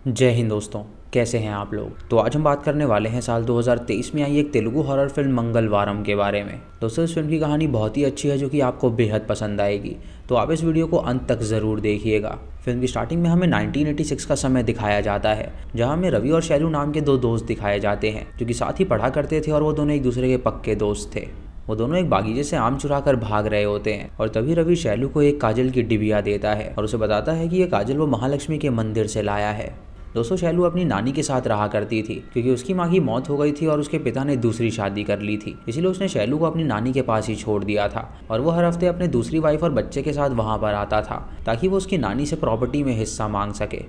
जय हिंद दोस्तों, कैसे हैं आप लोग। तो आज हम बात करने वाले हैं साल 2023 में आई एक तेलुगु हॉरर फिल्म मंगलवारम के बारे में। दोस्तों, इस फिल्म की कहानी बहुत ही अच्छी है जो कि आपको बेहद पसंद आएगी, तो आप इस वीडियो को अंत तक ज़रूर देखिएगा। फिल्म की स्टार्टिंग में हमें 1986 का समय दिखाया जाता है, जहां हमें रवि और शैलू नाम के दो दोस्त दिखाए जाते हैं जो कि साथ ही पढ़ा करते थे और वो दोनों एक दूसरे के पक्के दोस्त थे। वो दोनों एक बागीचे से आम चुरा कर भाग रहे होते हैं और तभी रवि शैलू को एक काजल की डिबिया देता है और उसे बताता है कि ये काजल वो महालक्ष्मी के मंदिर से लाया है। दोस्तों, शैलू अपनी नानी के साथ रहा करती थी क्योंकि उसकी माँ की मौत हो गई थी और उसके पिता ने दूसरी शादी कर ली थी, इसलिए उसने शैलू को अपनी नानी के पास ही छोड़ दिया था और वो हर हफ्ते अपने दूसरी वाइफ और बच्चे के साथ वहाँ पर आता था ताकि वो उसकी नानी से प्रॉपर्टी में हिस्सा मांग सके।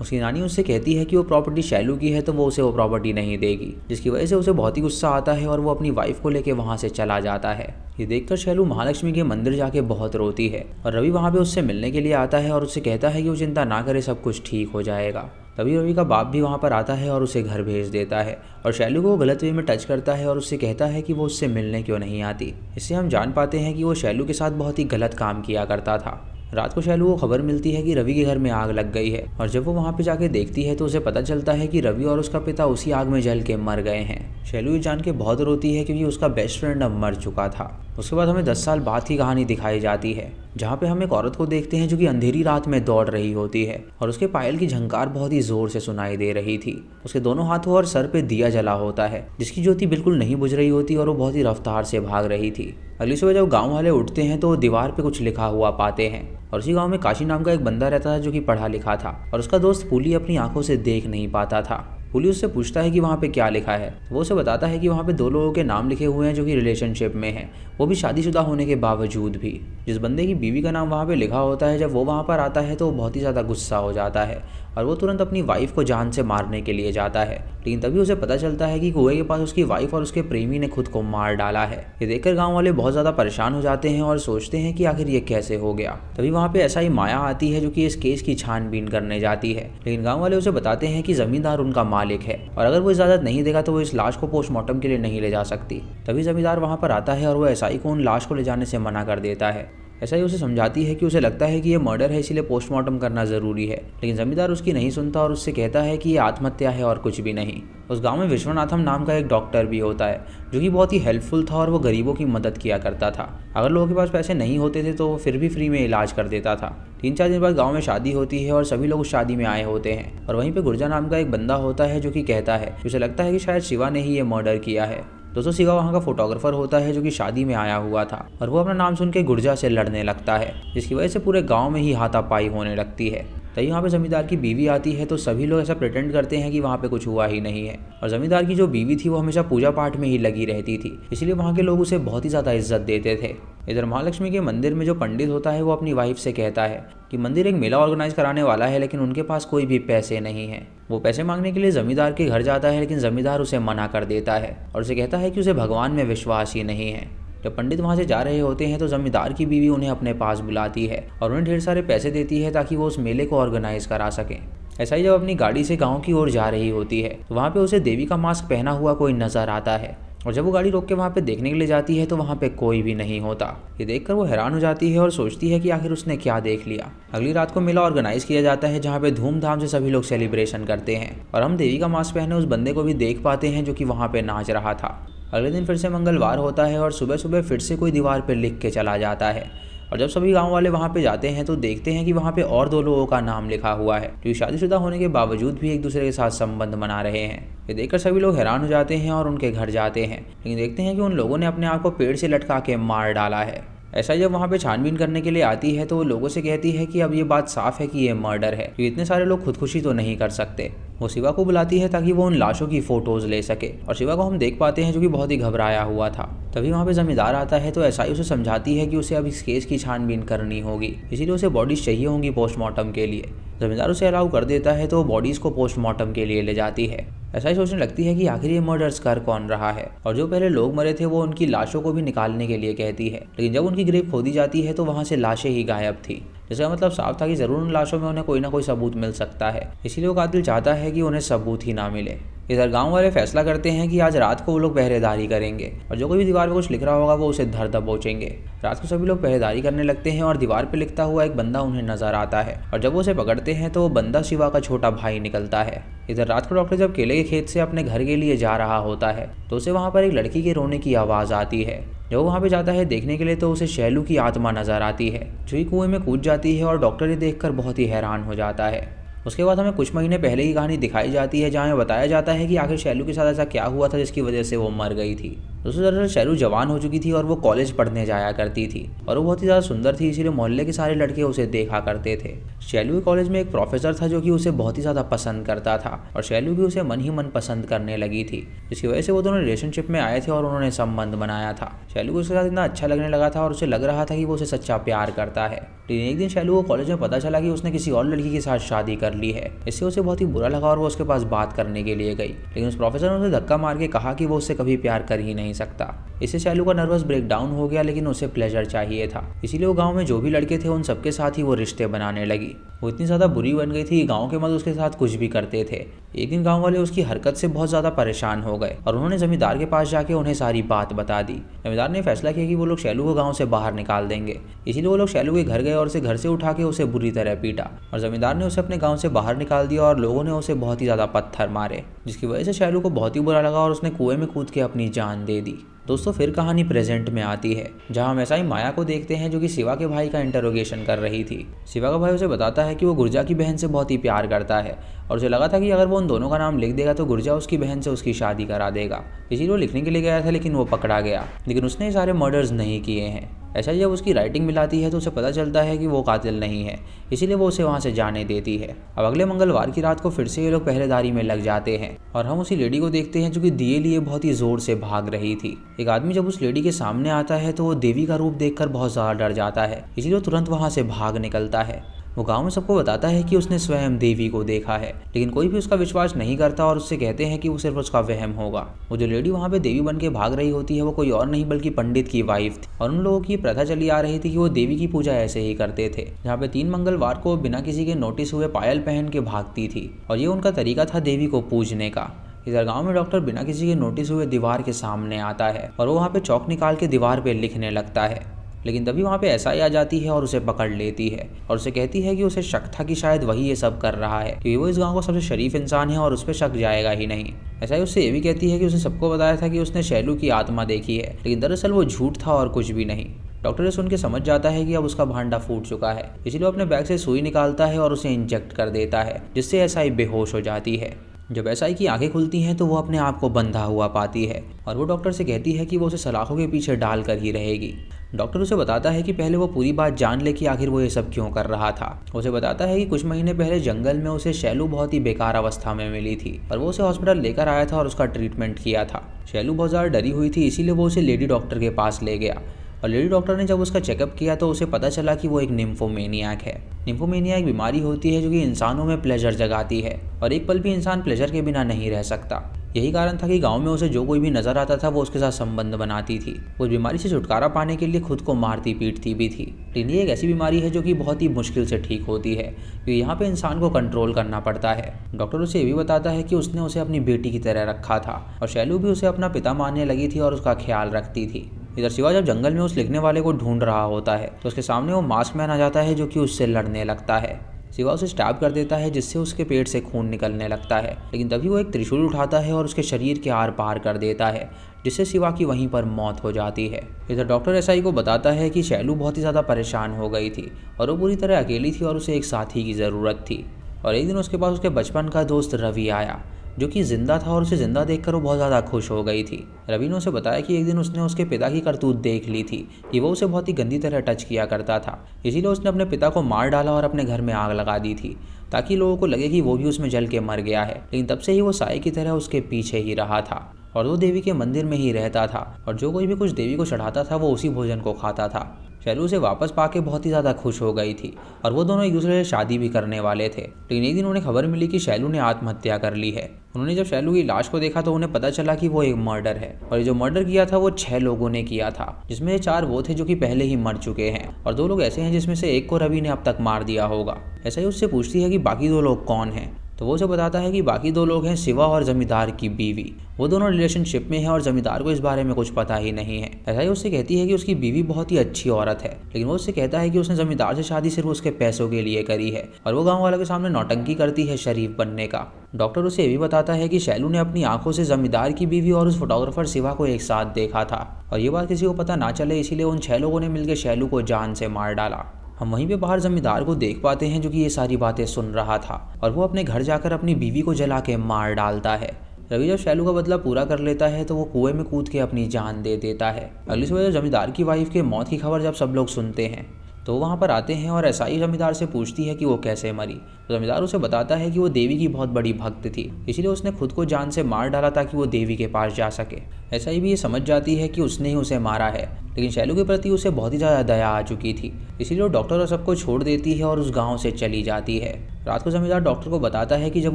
उसकी नानी उससे कहती है कि वो प्रॉपर्टी शैलू की है तो वो उसे वो प्रॉपर्टी नहीं देगी, जिसकी वजह से उसे बहुत ही गुस्सा आता है और वो अपनी वाइफ को लेकर वहाँ से चला जाता है। ये देखकर शैलू महालक्ष्मी के मंदिर जाके बहुत रोती है और रवि वहाँ पे उससे मिलने के लिए आता है और उससे कहता है कि वो चिंता ना करे, सब कुछ ठीक हो जाएगा। तभी रवि का बाप भी वहाँ पर आता है और उसे घर भेज देता है और शैलू को वो गलत वे में टच करता है और उससे कहता है कि वो उससे मिलने क्यों नहीं आती। इससे हम जान पाते हैं कि वो शैलू के साथ बहुत ही गलत काम किया करता था। रात को शैलू को खबर मिलती है कि रवि के घर में आग लग गई है और जब वो वहाँ पे जाके देखती है तो उसे पता चलता है कि रवि और उसका पिता उसी आग में जल के मर गए हैं। शैलू ये जान के बहुत रोती है क्योंकि उसका बेस्ट फ्रेंड अब मर चुका था। उसके बाद हमें 10 साल बाद की कहानी दिखाई जाती है, जहाँ पे हम एक औरत को देखते हैं जो कि अंधेरी रात में दौड़ रही होती है और उसके पायल की झंकार बहुत ही जोर से सुनाई दे रही थी। उसके दोनों हाथों और सर पे दिया जला होता है जिसकी ज्योति बिल्कुल नहीं बुझ रही होती और वो बहुत ही रफ्तार से भाग रही थी। अगली सुबह जब गाँव वाले उठते हैं तो वो दीवार पे कुछ लिखा हुआ पाते हैं और उसी गांव में काशी नाम का एक बंदा रहता था जो कि पढ़ा लिखा था और उसका दोस्त पुली अपनी आंखों से देख नहीं पाता था। पुली उससे पूछता है कि वहाँ पे क्या लिखा है। वो उसे बताता है कि वहाँ पे 2 लोगों के नाम लिखे हुए हैं जो कि रिलेशनशिप में हैं, वो भी शादीशुदा होने के बावजूद भी। जिस बंदे की बीवी का नाम वहाँ पे लिखा होता है, जब वो वहाँ पर आता है तो वो बहुत ही ज़्यादा गुस्सा हो जाता है और वो तुरंत अपनी वाइफ को जान से मारने के लिए जाता है, लेकिन तभी उसे पता चलता है कि कुएं के पास उसकी वाइफ और उसके प्रेमी ने खुद को मार डाला है। ये देखकर गाँव वाले बहुत ज़्यादा परेशान हो जाते हैं और सोचते हैं कि आखिर ये कैसे हो गया। तभी वहाँ पे ऐसा ही माया आती है जो कि इस केस की छानबीन करने जाती है, लेकिन गाँव वाले उसे बताते हैं कि जमींदार उनका मालिक है और अगर वो इजाज़त नहीं देगा तो वो इस लाश को पोस्टमार्टम के लिए नहीं ले जा सकती। तभी जमींदार वहाँ पर आता है और वो एसआई को उन लाश को ले जाने से मना कर देता है। एसआई उसे समझाती है कि उसे लगता है कि ये मर्डर है इसीलिए पोस्टमार्टम करना ज़रूरी है, लेकिन जमींदार उसकी नहीं सुनता और उससे कहता है कि ये आत्महत्या है और कुछ भी नहीं। उस गांव में विश्वनाथम नाम का एक डॉक्टर भी होता है जो कि बहुत ही हेल्पफुल था और वो गरीबों की मदद किया करता था। अगर लोगों के पास पैसे नहीं होते थे तो वो फिर भी फ्री में इलाज कर देता था। 3-4 दिन बाद गांव में शादी होती है और सभी लोग उस शादी में आए होते हैं और वहीं पे गुर्जा नाम का एक बंदा होता है जो कि कहता है, उसे लगता है कि शायद शिवा ने ही ये मर्डर किया है। दोस्तों, शिवा वहाँ का फोटोग्राफर होता है जो कि शादी में आया हुआ था और वो अपना नाम सुन के गुर्जा से लड़ने लगता है, जिसकी वजह से पूरे गांव में ही हाथापाई होने लगती है। तभी वहाँ पे जमींदार की बीवी आती है तो सभी लोग ऐसा प्रिटेंड करते हैं कि वहाँ पे कुछ हुआ ही नहीं है और जमींदार की जो बीवी थी वो हमेशा पूजा पाठ में ही लगी रहती थी, इसलिए वहाँ के लोग उसे बहुत ही ज़्यादा इज्जत देते थे। इधर महालक्ष्मी के मंदिर में जो पंडित होता है वो अपनी वाइफ से कहता है कि मंदिर एक मेला ऑर्गेनाइज कराने वाला है, लेकिन उनके पास कोई भी पैसे नहीं है। वो पैसे मांगने के लिए जमींदार के घर जाता है, लेकिन जमींदार उसे मना कर देता है और उसे कहता है कि उसे भगवान में विश्वास ही नहीं है। जब पंडित वहाँ से जा रहे होते हैं तो जमींदार की बीवी उन्हें अपने पास बुलाती है और उन्हें ढेर सारे पैसे देती है ताकि वो उस मेले को ऑर्गेनाइज करा सकें। ऐसा ही जब अपनी गाड़ी से गांव की ओर जा रही होती है तो वहाँ पे उसे देवी का मास्क पहना हुआ कोई नजर आता है और जब वो गाड़ी रोक के वहाँ पे देखने के लिए जाती है तो वहाँ पे कोई भी नहीं होता। ये देखकर वो हैरान हो जाती है और सोचती है कि आखिर उसने क्या देख लिया। अगली रात को मेला ऑर्गेनाइज किया जाता है जहाँ पे धूमधाम से सभी लोग सेलिब्रेशन करते हैं और हम देवी का मास्क पहने उस बंदे को भी देख पाते हैं जो कि वहाँ पे नाच रहा था। अगले दिन फिर से मंगलवार होता है और सुबह सुबह फिर से कोई दीवार पर लिख के चला जाता है और जब सभी गांव वाले वहां पे जाते हैं तो देखते हैं कि वहां पे और 2 लोगों का नाम लिखा हुआ है जो शादीशुदा होने के बावजूद भी एक दूसरे के साथ संबंध बना रहे हैं। ये देखकर सभी लोग हैरान हो जाते हैं और उनके घर जाते हैं, लेकिन देखते हैं कि उन लोगों ने अपने आप को पेड़ से लटका के मार डाला है। ऐसा जब वहाँ पे छानबीन करने के लिए आती है तो वो लोगों से कहती है कि अब ये बात साफ है कि ये मर्डर है, क्योंकि इतने सारे लोग खुदकुशी तो नहीं कर सकते। वो शिवा को बुलाती है ताकि वो उन लाशों की फोटोज ले सके और शिवा को हम देख पाते हैं जो कि बहुत ही घबराया हुआ था। तभी वहाँ पे जमींदार आता है तो एसआई उसे समझाती है कि उसे अब इस केस की छानबीन करनी होगी, इसीलिए उसे बॉडीज चाहिए होंगी पोस्टमार्टम के लिए। जमींदार उसे अलाउ कर देता है तो बॉडीज को पोस्टमार्टम के लिए ले जाती है। ऐसा ही सोचने लगती है कि आखिर ये मर्डर्स कर कौन रहा है और जो पहले लोग मरे थे वो उनकी लाशों को भी निकालने के लिए कहती है, लेकिन जब उनकी ग्रेव खोदी जाती है तो वहाँ से लाशें ही गायब थी, जिसका मतलब साफ था कि जरूर उन लाशों में उन्हें कोई ना कोई सबूत मिल सकता है, इसीलिए वो कातिल चाहता है कि उन्हें सबूत ही ना मिले। इधर गांव वाले फैसला करते हैं कि आज रात को वो लोग पहरेदारी करेंगे और जो कोई भी दीवार पर कुछ लिख रहा होगा वो उसे धर दबोचेंगे। रात को सभी लोग पहरेदारी करने लगते हैं और दीवार पर लिखता हुआ एक बंदा उन्हें नजर आता है और जब वो उसे पकड़ते हैं तो वो बंदा शिवा का छोटा भाई निकलता है। इधर रात को डॉक्टर जब केले के खेत से अपने घर के लिए जा रहा होता है तो उसे वहाँ पर एक लड़की के रोने की आवाज़ आती है। जब वहाँ पे जाता है देखने के लिए तो उसे शैलू की आत्मा नजर आती है जो ही कुएं में कूद जाती है और डॉक्टर ये देखकर बहुत ही हैरान हो जाता है। उसके बाद हमें कुछ महीने पहले की कहानी दिखाई जाती है जहाँ हमें बताया जाता है कि आखिर शैलू के साथ ऐसा क्या हुआ था जिसकी वजह से वो मर गई थी। दोस्तों दरअसल शैलू जवान हो चुकी थी और वो कॉलेज पढ़ने जाया करती थी और वो बहुत ही ज़्यादा सुंदर थी, इसीलिए मोहल्ले के सारे लड़के उसे देखा करते थे। शैलू के कॉलेज में एक प्रोफेसर था जो कि उसे बहुत ही ज़्यादा पसंद करता था और शैलू भी उसे मन ही मन पसंद करने लगी थी, जिसकी वजह से वो दोनों रिलेशनशिप में आए थे और उन्होंने संबंध बनाया था। शैलू को उसके साथ इतना अच्छा लगने लगा था और उसे लग रहा था कि वो उसे सच्चा प्यार करता है। लेकिन एक दिन शैलू को कॉलेज में पता चला कि उसने किसी और लड़की के साथ शादी कर ली है। इससे उसे बहुत ही बुरा लगा और वो उसके पास बात करने के लिए गई, लेकिन उस प्रोफेसर ने उसे धक्का मार के कहा कि वो उससे कभी प्यार कर ही नहीं सकता। इससे शैलू का नर्वस ब्रेकडाउन हो गया, लेकिन उसे प्लेजर चाहिए था, इसीलिए वो गांव में जो भी लड़के थे उन सबके साथ ही वो रिश्ते बनाने लगी। वो इतनी ज़्यादा बुरी बन गई थी, गांव के मर्द उसके साथ कुछ भी करते थे। एक दिन गांव वाले उसकी हरकत से बहुत ज़्यादा परेशान हो गए और उन्होंने जमींदार के पास जाके उन्हें सारी बात बता दी। जमींदार ने फैसला किया कि वो लोग शैलू को गाँव से बाहर निकाल देंगे, इसीलिए वो लोग शैलू के घर गए और उसे घर से उठा के उसे बुरी तरह पीटा और जमींदार ने उसे अपने गाँव से बाहर निकाल दिया और लोगों ने उसे बहुत ही ज़्यादा पत्थर मारे, जिसकी वजह से शैलू को बहुत ही बुरा लगा और उसने कुएं में कूद के अपनी जान दे दी। दोस्तों फिर कहानी प्रेजेंट में आती है जहां हम ऐसा ही माया को देखते हैं जो कि शिवा के भाई का इंटरोगेशन कर रही थी। शिवा का भाई उसे बताता है कि वो गुर्जा की बहन से बहुत ही प्यार करता है और उसे लगा था कि अगर वो उन दोनों का नाम लिख देगा तो गुर्जा उसकी बहन से उसकी शादी करा देगा। इसीलिए वो लिखने के लिए गया था, लेकिन वो पकड़ा गया, लेकिन उसने ये सारे मर्डर्स नहीं किए हैं। ऐसा जब उसकी राइटिंग मिलाती है तो उसे पता चलता है कि वो कातिल नहीं है, इसीलिए वो उसे वहाँ से जाने देती है। अब अगले मंगलवार की रात को फिर से ये लोग पहरेदारी में लग जाते हैं और हम उसी लेडी को देखते हैं जो कि दिए लिए बहुत ही जोर से भाग रही थी। एक आदमी जब उस लेडी के सामने आता है तो वो देवी का रूप देखकर बहुत ज़्यादा डर जाता है, इसीलिए वो तुरंत वहाँ से भाग निकलता है। वो गांव में सबको बताता है कि उसने स्वयं देवी को देखा है, लेकिन कोई भी उसका विश्वास नहीं करता और उससे कहते हैं कि वो सिर्फ उसका वहम होगा। वो जो लेडी वहाँ पे देवी बन के भाग रही होती है वो कोई और नहीं बल्कि पंडित की वाइफ थी और उन लोगों की प्रथा चली आ रही थी कि वो देवी की पूजा ऐसे ही करते थे, जहाँ पे 3 मंगलवार को बिना किसी के नोटिस हुए पायल पहन के भागती थी और ये उनका तरीका था देवी को पूजने का। इधर गांव में डॉक्टर बिना किसी के नोटिस हुए दीवार के सामने आता है और वो वहाँ पे चौक निकाल के दीवार पे लिखने लगता है, लेकिन तभी वहाँ पे एसआई आ जाती है और उसे पकड़ लेती है और उसे कहती है कि उसे शक था कि शायद वही ये सब कर रहा है, क्योंकि वो इस गांव का सबसे शरीफ इंसान है और उस पर शक जाएगा ही नहीं। एसआई उससे ये भी कहती है कि उसने सबको बताया था कि उसने शैलू की आत्मा देखी है, लेकिन दरअसल वो झूठ था और कुछ भी नहीं। डॉक्टर ये सुन के समझ जाता है कि अब उसका भांडा फूट चुका है, इसलिए वो अपने बैग से सुई निकालता है और उसे इंजेक्ट कर देता है, जिससे एसआई बेहोश हो जाती है। जब एसआई की आंखें खुलती हैं तो वो अपने आप को बंधा हुआ पाती है और वो डॉक्टर से कहती है कि वो उसे सलाखों के पीछे डाल कर ही रहेगी। डॉक्टर उसे बताता है कि पहले वो पूरी बात जान ले कि आखिर वो ये सब क्यों कर रहा था। उसे बताता है कि कुछ महीने पहले जंगल में उसे शैलू बहुत ही बेकार अवस्था में मिली थी और वो उसे हॉस्पिटल लेकर आया था और उसका ट्रीटमेंट किया था। शैलू बहुत ज़्यादा डरी हुई थी, इसीलिए वो उसे लेडी डॉक्टर के पास ले गया और लेडी डॉक्टर ने जब उसका चेकअप किया तो उसे पता चला कि वो एक निम्फोमेनियाक है। निम्फोमेनिया एक बीमारी होती है जो कि इंसानों में प्लेजर जगाती है और एक पल भी इंसान प्लेजर के बिना नहीं रह सकता। यही कारण था कि गांव में उसे जो कोई भी नजर आता था वो उसके साथ संबंध बनाती थी। उस बीमारी से छुटकारा पाने के लिए खुद को मारती पीटती भी थी। लेकिन ये एक ऐसी बीमारी है जो कि बहुत ही मुश्किल से ठीक होती है, क्योंकि यहाँ पे इंसान को कंट्रोल करना पड़ता है। डॉक्टर उसे ये भी बताता है कि उसने उसे अपनी बेटी की तरह रखा था और शैलू भी उसे अपना पिता मानने लगी थी और उसका ख्याल रखती थी। इधर शिवा जब जंगल में उस लिखने वाले को ढूंढ रहा होता है तो उसके सामने वो मास्क मैन आ जाता है जो कि उससे लड़ने लगता है। शिवा उसे स्टैब कर देता है जिससे उसके पेट से खून निकलने लगता है, लेकिन तभी वो एक त्रिशूल उठाता है और उसके शरीर के आर पार कर देता है, जिससे शिवा की वहीं पर मौत हो जाती है। इधर डॉक्टर एसआई को बताता है कि शैलू बहुत ही ज़्यादा परेशान हो गई थी और वो पूरी तरह अकेली थी और उसे एक साथी की ज़रूरत थी। और एक दिन उसके पास उसके बचपन का दोस्त रवि आया जो कि जिंदा था और उसे जिंदा देखकर वो बहुत ज़्यादा खुश हो गई थी। रवि ने उसे बताया कि एक दिन उसने उसके पिता की करतूत देख ली थी कि वो उसे बहुत ही गंदी तरह टच किया करता था, इसीलिए उसने अपने पिता को मार डाला और अपने घर में आग लगा दी थी ताकि लोगों को लगे कि वो भी उसमें जल के मर गया है। लेकिन तब से ही वो साए की तरह उसके पीछे ही रहा था और वो देवी के मंदिर में ही रहता था और जो कोई भी कुछ देवी को चढ़ाता था वो उसी भोजन को खाता था। शैलू उसे वापस पाके बहुत ही ज़्यादा खुश हो गई थी और वो दोनों एक दूसरे से शादी भी करने वाले थे। लेकिन एक दिन उन्हें खबर मिली कि शैलू ने आत्महत्या कर ली है। उन्होंने जब शैलू की लाश को देखा तो उन्हें पता चला कि वो एक मर्डर है और ये जो मर्डर किया था वो 6 लोगों ने किया था, जिसमें 4 वो थे जो कि पहले ही मर चुके हैं और 2 लोग ऐसे हैं जिसमें से एक को रवि ने अब तक मार दिया होगा। ऐसा ही उससे पूछती है कि बाकी 2 लोग कौन हैं, तो वो उसे बताता है कि बाकी 2 लोग हैं शिवा और जमींदार की बीवी। वो दोनों रिलेशनशिप में हैं और जमींदार को इस बारे में कुछ पता ही नहीं है। ऐसा ही उससे कहती है कि उसकी बीवी बहुत ही अच्छी औरत है, लेकिन वो उससे कहता है कि उसने जमींदार से शादी सिर्फ उसके पैसों के लिए करी है और वो गाँव वालों के सामने नौटंकी करती है शरीफ बनने का। डॉक्टर उसे ये भी बताता है कि शैलू ने अपनी आंखों से जमींदार की बीवी और उस फोटोग्राफर शिवा को एक साथ देखा था और ये बात किसी को पता ना चले, इसीलिए उन 6 लोगों ने मिलकर शैलू को जान से मार डाला। हम वहीं पे बाहर जमींदार को देख पाते हैं जो कि ये सारी बातें सुन रहा था और वो अपने घर जाकर अपनी बीवी को जला के मार डालता है। रवि जब शैलू का बदला पूरा कर लेता है तो वो कुएं में कूद के अपनी जान दे देता है। अगली सुबह जब जमींदार की वाइफ के मौत की खबर जब सब लोग सुनते हैं तो वहाँ पर आते हैं और एसआई जमींदार से पूछती है कि वो कैसे मरी। तो जमींदार उसे बताता है कि वो देवी की बहुत बड़ी भक्त थी, इसीलिए उसने खुद को जान से मार डाला ताकि वो देवी के पास जा सके। एसआई भी ये समझ जाती है कि उसने ही उसे मारा है, लेकिन शैलू के प्रति उसे बहुत ही ज़्यादा दया आ चुकी थी, इसीलिए वो डॉक्टर और सबको छोड़ देती है और उस गाँव से चली जाती है। रात को जमींदार डॉक्टर को बताता है कि जब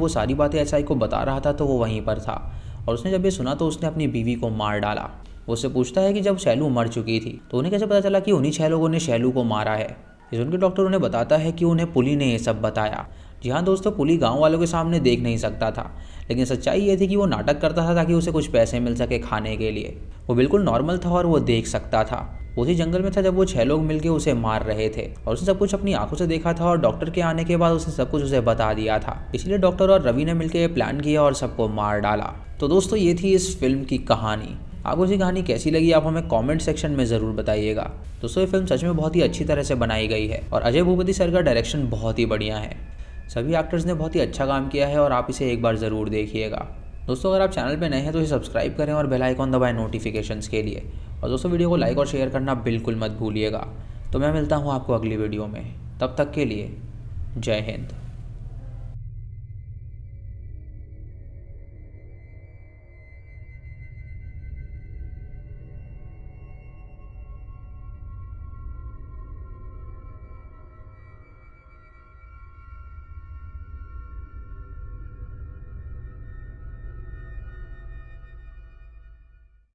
वो सारी बातें एसआई को बता रहा था तो वो वहीं पर था और उसने जब ये सुना तो उसने अपनी बीवी को मार डाला। वो उससे पूछता है कि जब शैलू मर चुकी थी तो उन्हें कैसे पता चला कि उन्हीं 6 लोगों ने शैलू को मारा है। इस उनके डॉक्टर उन्हें बताता है कि उन्हें पुली ने ये सब बताया। जी हाँ दोस्तों, पुली गांव वालों के सामने देख नहीं सकता था, लेकिन सच्चाई ये थी कि वो नाटक करता था ताकि उसे कुछ पैसे मिल सके खाने के लिए। वो बिल्कुल नॉर्मल था और वो देख सकता था। उसी जंगल में था जब वो 6 लोग मिलकर उसे मार रहे थे और उसने सब कुछ अपनी आंखों से देखा था और डॉक्टर के आने के बाद उसने सब कुछ उसे बता दिया था। इसलिए डॉक्टर और रवि ने मिलकर ये प्लान किया और सबको मार डाला। तो दोस्तों ये थी इस फिल्म की कहानी। आपको इसी कहानी कैसी लगी आप हमें कमेंट सेक्शन में ज़रूर बताइएगा। दोस्तों ये फिल्म सच में बहुत ही अच्छी तरह से बनाई गई है और अजय भूपति सर का डायरेक्शन बहुत ही बढ़िया है। सभी एक्टर्स ने बहुत ही अच्छा काम किया है और आप इसे एक बार ज़रूर देखिएगा। दोस्तों अगर आप चैनल पर नए हैं तो इसे सब्सक्राइब करें और बेल आइकॉन दबाएं नोटिफिकेशंस के लिए। और दोस्तों वीडियो को लाइक और शेयर करना बिल्कुल मत भूलिएगा। तो मैं मिलता हूँ आपको अगली वीडियो में, तब तक के लिए जय हिंद।